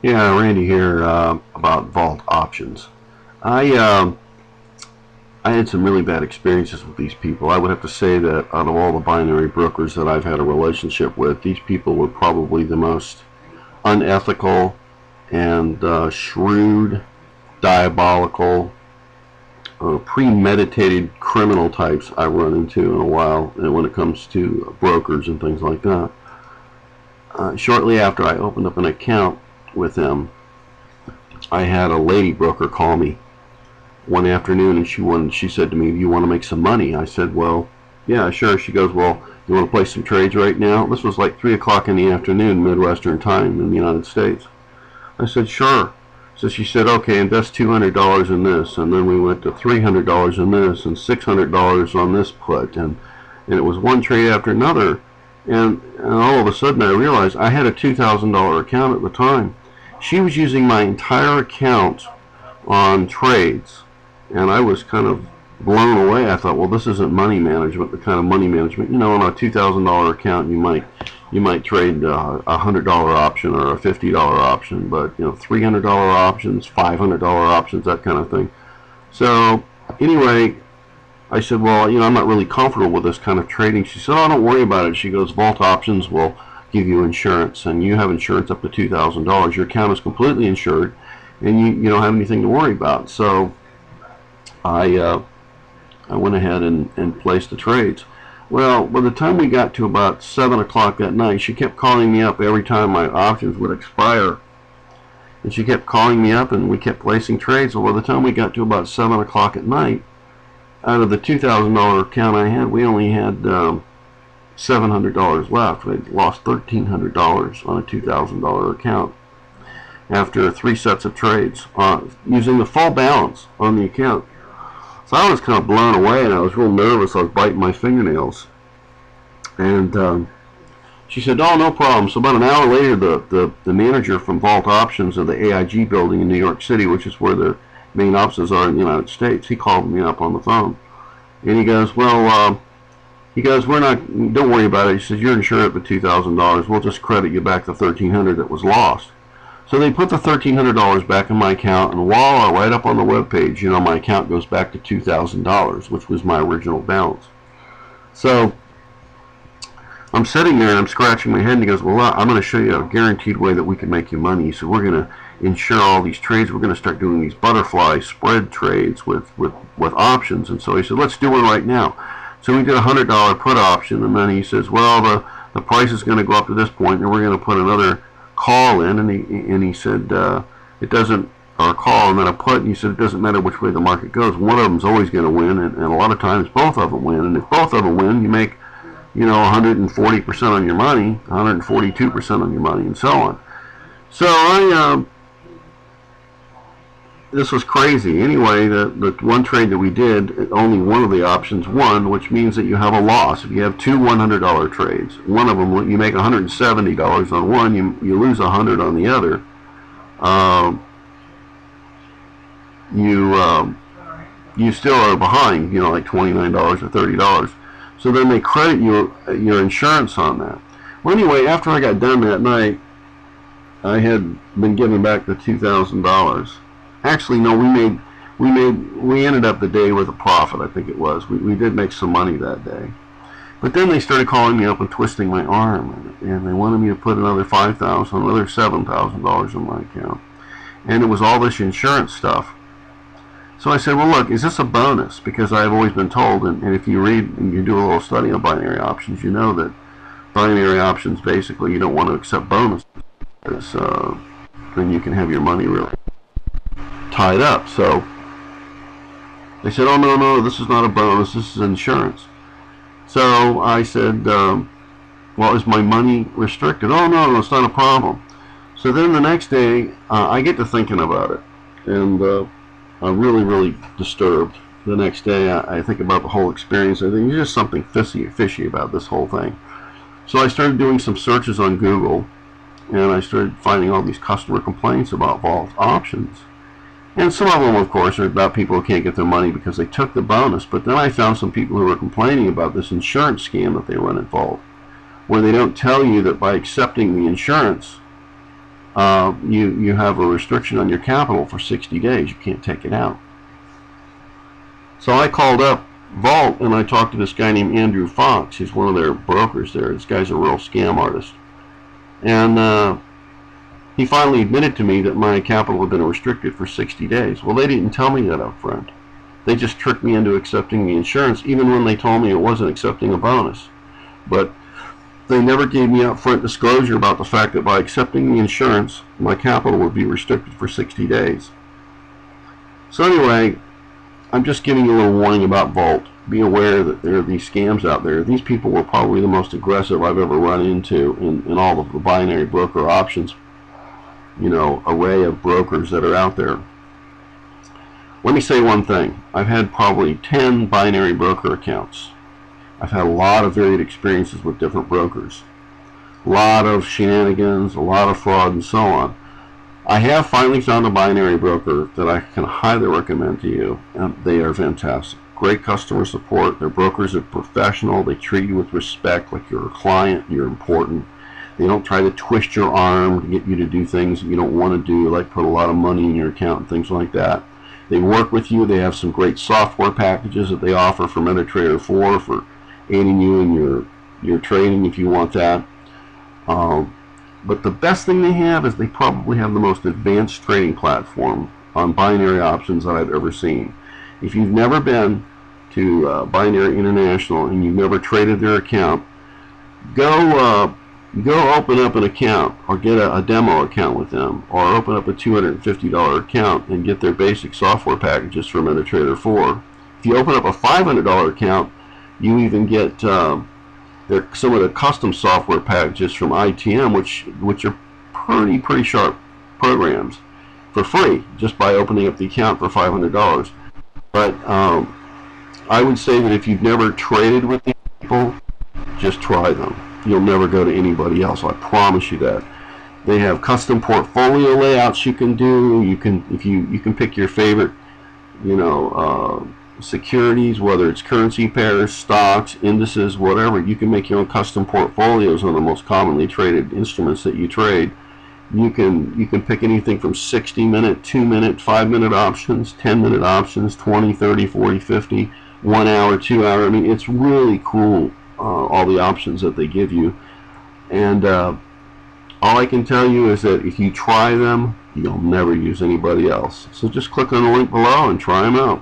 Yeah, Randy here about vault options. I um, I had some really bad experiences with these people. I would have to say that out of all the binary brokers that I've had a relationship with, these people were probably the most unethical and shrewd, diabolical, premeditated criminal types I run into in a while when it comes to brokers and things like that. Shortly after I opened up an account with them, I had a lady broker call me one afternoon, and she said to me, "Do you want to make some money?" I said, "Well, yeah, sure." She goes, "Well, you want to play some trades right now?" This was like 3 o'clock in the afternoon, Midwestern time in the United States. I said, "Sure." So she said, "Okay, invest $200 in this," and then we went to $300 in this and $600 on this put, and it was one trade after another, and all of a sudden I realized I had a $2,000 account at the time. She was using my entire account on trades, and I was kind of blown away. I thought, well, this isn't money management, the kind of money management, on a $2,000 account you might trade a $100 option or a $50 option, but $300 options, $500 options, that kind of thing. So anyway, I said, well, I'm not really comfortable with this kind of trading. She said, oh, don't worry about it. She goes, Vault Options will give you insurance, and you have insurance up to $2,000. Your account is completely insured, and you don't have anything to worry about. So I went ahead and placed the trades. Well, by the time we got to about 7 o'clock that night, she kept calling me up every time my options would expire. And she kept calling me up, and we kept placing trades. Well, by the time we got to about 7 o'clock at night, out of the $2,000 account I had, we only had $700 left. We'd lost $1,300 on a $2,000 account after 3 sets of trades, using the full balance on the account. So I was kind of blown away, and I was real nervous. I was biting my fingernails. And she said, oh, no problem. So about an hour later, the manager from Vault Options of the AIG building in New York City, which is where the main offices are in the United States, he called me up on the phone. And he goes, well, don't worry about it. He says, you're insured for $2,000. We'll just credit you back the $1,300 that was lost. So they put the $1,300 back in my account, and voila, right up on the web page, my account goes back to $2,000, which was my original balance. So I'm sitting there and I'm scratching my head, and he goes, well, I'm going to show you a guaranteed way that we can make you money. So we're going to insure all these trades. We're going to start doing these butterfly spread trades with options. And so he said, let's do one right now. So we did a $100 put option, and then he says, well, the price is going to go up to this point, and we're going to put another call in, and he said it doesn't, or a call and then a put, and he said it doesn't matter which way the market goes, one of them's always going to win, and a lot of times both of them win, and if both of them win, you make 140% on your money, 142% on your money, and so on. So this was crazy. Anyway, the one trade that we did, only one of the options won, which means that you have a loss. If you have two $100 trades, one of them you make $170 on one, you lose $100 on the other. You still are behind, like $29 or $30. So then they credit your insurance on that. Well, anyway, after I got done that night, I had been given back the $2,000. Actually, no, we ended up the day with a profit, I think it was. We did make some money that day. But then they started calling me up and twisting my arm, and they wanted me to put another $5,000, another $7,000 in my account. And it was all this insurance stuff. So I said, well, look, is this a bonus? Because I've always been told, and if you read and you do a little study on binary options, you know that binary options, basically, you don't want to accept bonuses, because then you can have your money really tied up. So they said, oh, no, this is not a bonus, this is insurance. So I said, well, is my money restricted? Oh, no, it's not a problem. So then the next day, I get to thinking about it, and I'm really disturbed. The next day, I think about the whole experience. I think there's just something fishy about this whole thing. So I started doing some searches on Google, and I started finding all these customer complaints about Vault Options. And some of them, of course, are about people who can't get their money because they took the bonus. But then I found some people who were complaining about this insurance scam that they run at Vault, where they don't tell you that by accepting the insurance, you have a restriction on your capital for 60 days. You can't take it out. So I called up Vault and I talked to this guy named Andrew Fox. He's one of their brokers there. This guy's a real scam artist. And he finally admitted to me that my capital had been restricted for 60 days. Well, they didn't tell me that up front. They just tricked me into accepting the insurance, even when they told me it wasn't accepting a bonus. But they never gave me upfront disclosure about the fact that by accepting the insurance, my capital would be restricted for 60 days. So anyway, I'm just giving you a little warning about Vault. Be aware that there are these scams out there. These people were probably the most aggressive I've ever run into in all of the binary broker options, array of brokers that are out there. Let me say one thing. I've had probably 10 binary broker accounts. I've had a lot of varied experiences with different brokers. A lot of shenanigans, a lot of fraud, and so on. I have finally found a binary broker that I can highly recommend to you, and they are fantastic. Great customer support. Their brokers are professional. They treat you with respect like you're a client, you're important. They don't try to twist your arm to get you to do things that you don't want to do, like put a lot of money in your account and things like that. They work with you. They have some great software packages that they offer for MetaTrader 4 for aiding you in your trading if you want that. But the best thing they have is they probably have the most advanced trading platform on binary options that I've ever seen. If you've never been to Binary International and you've never traded their account, go open up an account or get a demo account with them, or open up a $250 account and get their basic software packages from MetaTrader 4. If you open up a $500 account, you even get some of the custom software packages from ITM, which are pretty sharp programs for free just by opening up the account for $500. But I would say that if you've never traded with these people, just try them. You'll never go to anybody else. I promise you that. They have custom portfolio layouts you can do. You can pick your favorite, securities, whether it's currency pairs, stocks, indices, whatever. You can make your own custom portfolios on the most commonly traded instruments that you trade. You can pick anything from 60-minute, 2-minute, 5-minute options, 10-minute options, 20, 30, 40, 50, 1 hour, 2 hour. I mean, it's really cool, all the options that they give you. And all I can tell you is that if you try them, you'll never use anybody else. So just click on the link below and try them out.